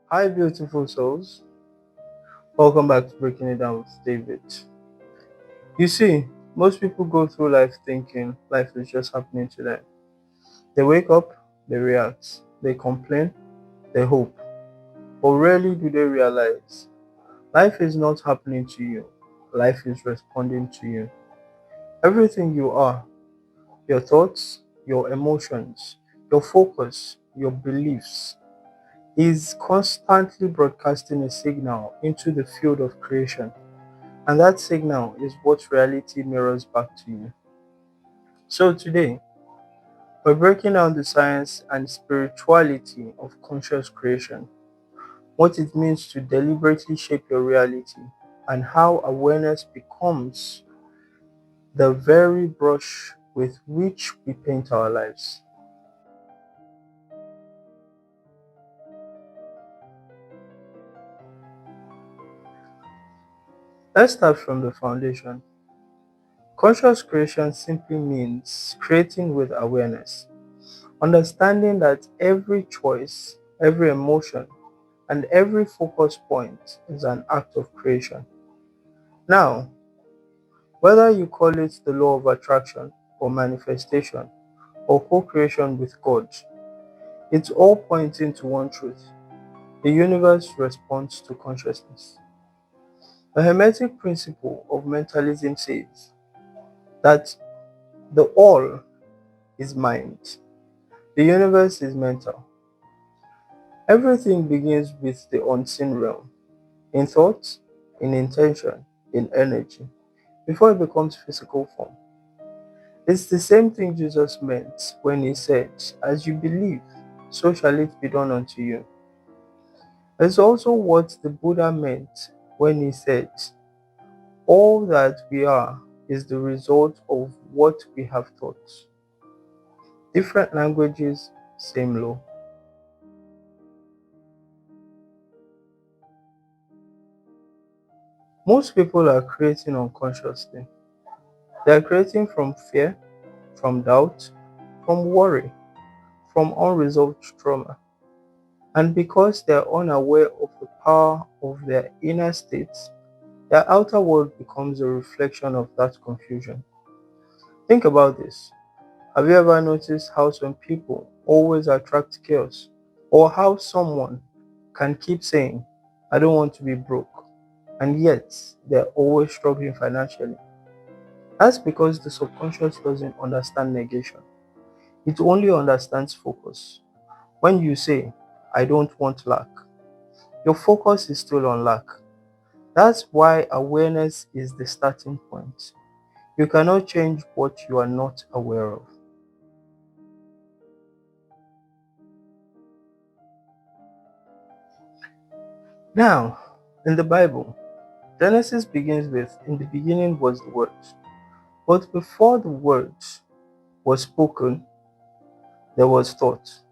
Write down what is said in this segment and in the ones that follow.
Hi, beautiful souls. Welcome back to Breaking It Down with David. You see, most people go through life thinking life is just happening to them. They wake up, they react, they complain, they hope, but rarely do they realize life is not happening to you, life is responding to you. Everything you are, your thoughts, your emotions, your focus, your beliefs, is constantly broadcasting a signal into the field of creation. And that signal is what reality mirrors back to you. So today, we're breaking down the science and spirituality of conscious creation, what it means to deliberately shape your reality, and how awareness becomes the very brush with which we paint our lives. Let's start from the foundation. Conscious creation simply means creating with awareness, understanding that every choice, every emotion, and every focus point is an act of creation. Now, whether you call it the law of attraction or manifestation or co-creation with God, it's all pointing to one truth. The universe responds to consciousness. The Hermetic principle of mentalism says that the all is mind, the universe is mental. Everything begins with the unseen realm, in thought, in intention, in energy, before it becomes physical form. It's the same thing Jesus meant when he said, "As you believe, so shall it be done unto you." It's also what the Buddha meant when he said, "All that we are is the result of what we have thought." Different languages, same law. Most people are creating unconsciously. They are creating from fear, from doubt, from worry, from unresolved trauma. And because they are unaware of the power of their inner states, their outer world becomes a reflection of that confusion. Think about this. Have you ever noticed how some people always attract chaos? Or how someone can keep saying, "I don't want to be broke," and yet they're always struggling financially? That's because the subconscious doesn't understand negation, it only understands focus. When you say, "I don't want lack," your focus is still on lack. That's why awareness is the starting point. You cannot change what you are not aware of. Now, in the Bible, Genesis begins with, "In the beginning was the Word." But before the Word was spoken, there was thought.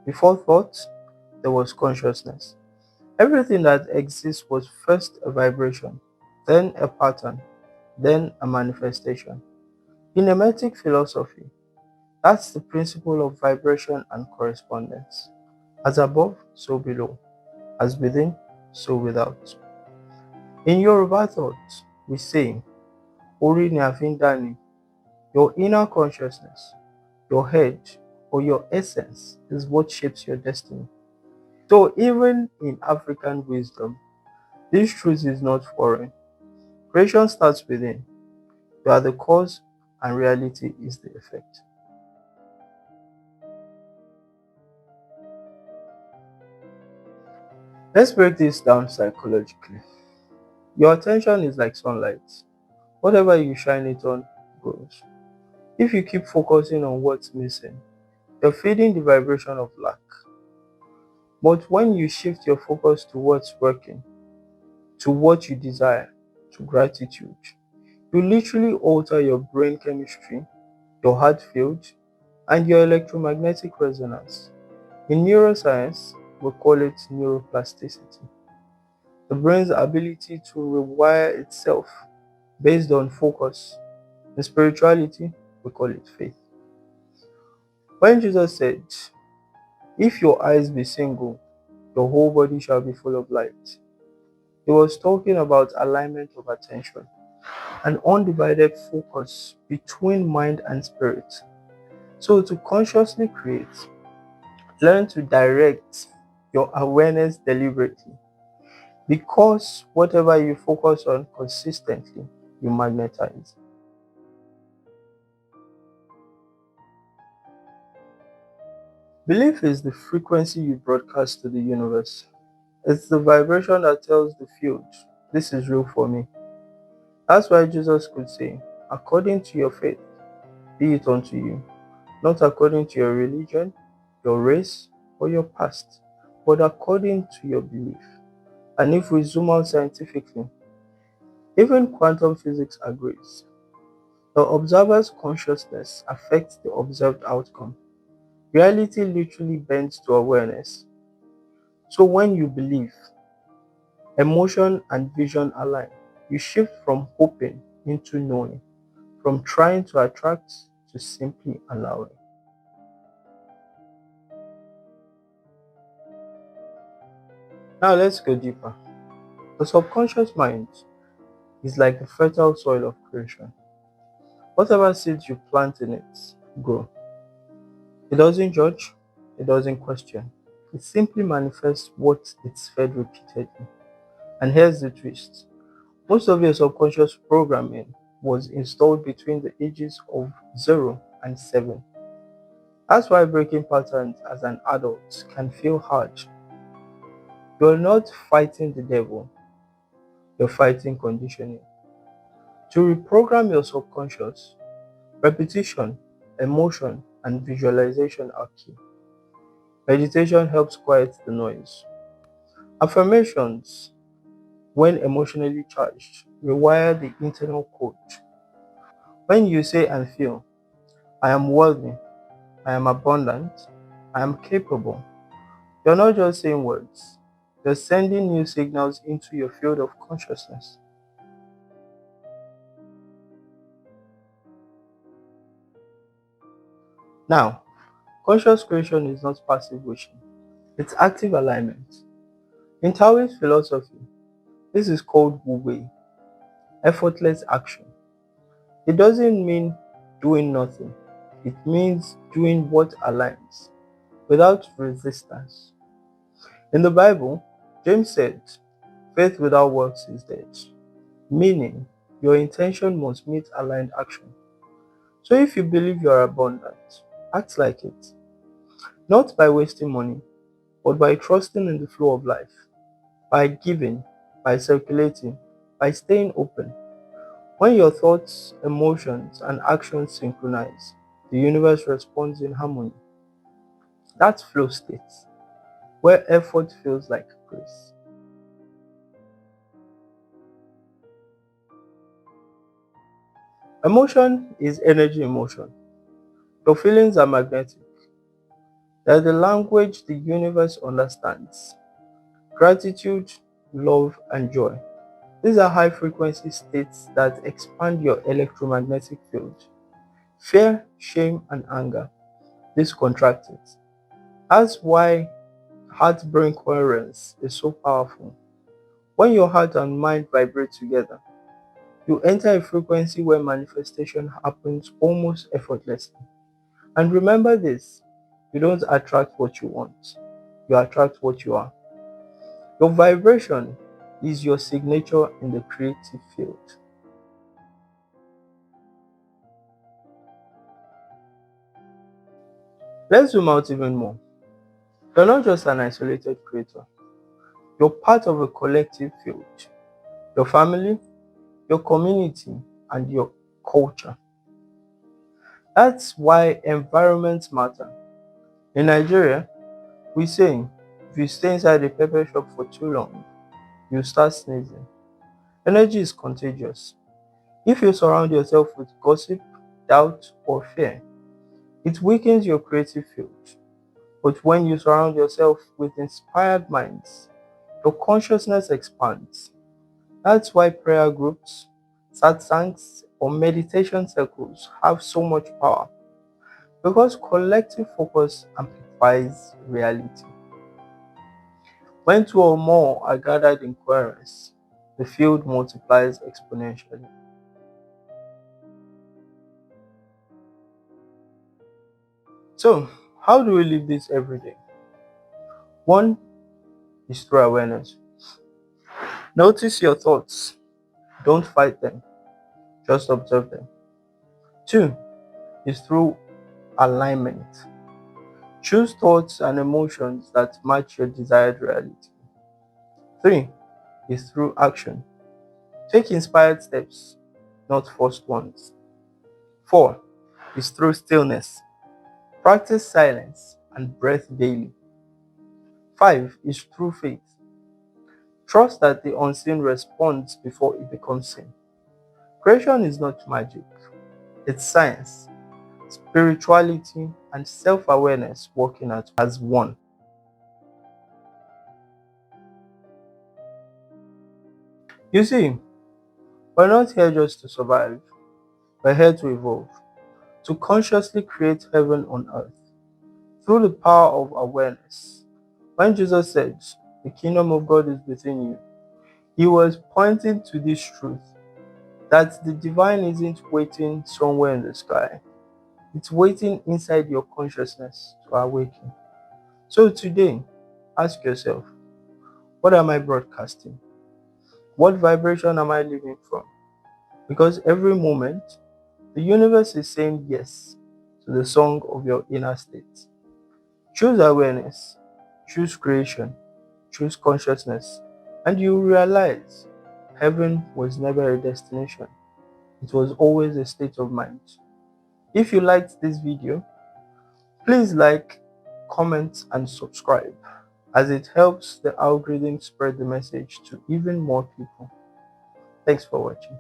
Before thought, there was consciousness. Everything that exists was first a vibration, then a pattern, then a manifestation. In Hermetic philosophy, that's the principle of vibration and correspondence. As above, so below. As within, so without. In Yoruba thought, we say, "Ori ni a fi ń dá ni." Your inner consciousness, your head, or your essence is what shapes your destiny. So even in African wisdom, this truth is not foreign. Creation starts within. You are the cause and reality is the effect. Let's break this down psychologically. Your attention is like sunlight. Whatever you shine it on grows. If you keep focusing on what's missing, you're feeding the vibration of lack. But when you shift your focus to what's working, to what you desire, to gratitude, you literally alter your brain chemistry, your heart field, and your electromagnetic resonance. In neuroscience, we call it neuroplasticity, the brain's ability to rewire itself based on focus. In spirituality, we call it faith. When Jesus said, "If your eyes be single," your whole body shall be full of light. He was talking about alignment of attention, an undivided focus between mind and spirit. So, to consciously create, learn to direct your awareness deliberately, because whatever you focus on consistently, you magnetize. Belief is the frequency you broadcast to the universe. It's the vibration that tells the field, this is real for me. That's why Jesus could say, according to your faith, be it unto you, not according to your religion, your race, or your past, but according to your belief. And if we zoom out scientifically, even quantum physics agrees. The observer's consciousness affects the observed outcome. Reality literally bends to awareness. So when you believe, emotion and vision align. You shift from hoping into knowing, from trying to attract to simply allowing. Now let's go deeper. The subconscious mind is like the fertile soil of creation. Whatever seeds you plant in it grow. It doesn't judge, it doesn't question. It simply manifests what it's fed repeatedly. And here's the twist. Most of your subconscious programming was installed between the ages of 0 and 7. That's why breaking patterns as an adult can feel hard. You're not fighting the devil, you're fighting conditioning. To reprogram your subconscious, repetition, emotion, and visualization are key. Meditation helps quiet the noise. Affirmations, when emotionally charged, rewire the internal code. When you say and feel, I am worthy, I am abundant, I am capable, you're not just saying words, you're sending new signals into your field of consciousness. Now, conscious creation is not passive wishing, it's active alignment. In Taoist philosophy, this is called Wu Wei, effortless action. It doesn't mean doing nothing, it means doing what aligns without resistance. In the Bible, James said, faith without works is dead, meaning your intention must meet aligned action. So if you believe you are abundant, act like it, not by wasting money, but by trusting in the flow of life, by giving, by circulating, by staying open. When your thoughts, emotions, and actions synchronize, the universe responds in harmony. That's flow state, where effort feels like grace. Emotion is energy in motion. Your feelings are magnetic. They're the language the universe understands. Gratitude, love, and joy. These are high frequency states that expand your electromagnetic field. Fear, shame, and anger, this contract it. That's why heart brain coherence is so powerful. When your heart and mind vibrate together, you enter a frequency where manifestation happens almost effortlessly. And remember this, you don't attract what you want, you attract what you are. Your vibration is your signature in the creative field. Let's zoom out even more. You're not just an isolated creator, you're part of a collective field. Your family, your community, and your culture. That's why environments matter. In Nigeria, we say if you stay inside a pepper shop for too long, you start sneezing. Energy is contagious. If you surround yourself with gossip, doubt, or fear, it weakens your creative field. But when you surround yourself with inspired minds, your consciousness expands. That's why prayer groups, satsangs, or meditation circles have so much power, because collective focus amplifies reality. When two or more are gathered in coherence, the field multiplies exponentially. So, how do we live this every day? One is through awareness. Notice your thoughts. Don't fight them, just observe them. Two is through alignment. Choose thoughts and emotions that match your desired reality. Three is through action. Take inspired steps, not forced ones. Four is through stillness. Practice silence and breath daily. Five is through faith. Trust that the unseen responds before it becomes seen. Creation is not magic, it's science, spirituality, and self awareness working as one. You see, we're not here just to survive, we're here to evolve, to consciously create heaven on earth through the power of awareness. When Jesus said, "The kingdom of God is within you," he was pointing to this truth that the divine isn't waiting somewhere in the sky, it's waiting inside your consciousness to awaken. So today, ask yourself, what am I broadcasting? What vibration am I living from? Because every moment, the universe is saying yes to the song of your inner state. Choose awareness, choose creation, choose consciousness, and you realize heaven was never a destination. It was always a state of mind. If you liked this video, please like, comment, and subscribe, as it helps the algorithm spread the message to even more people. Thanks for watching.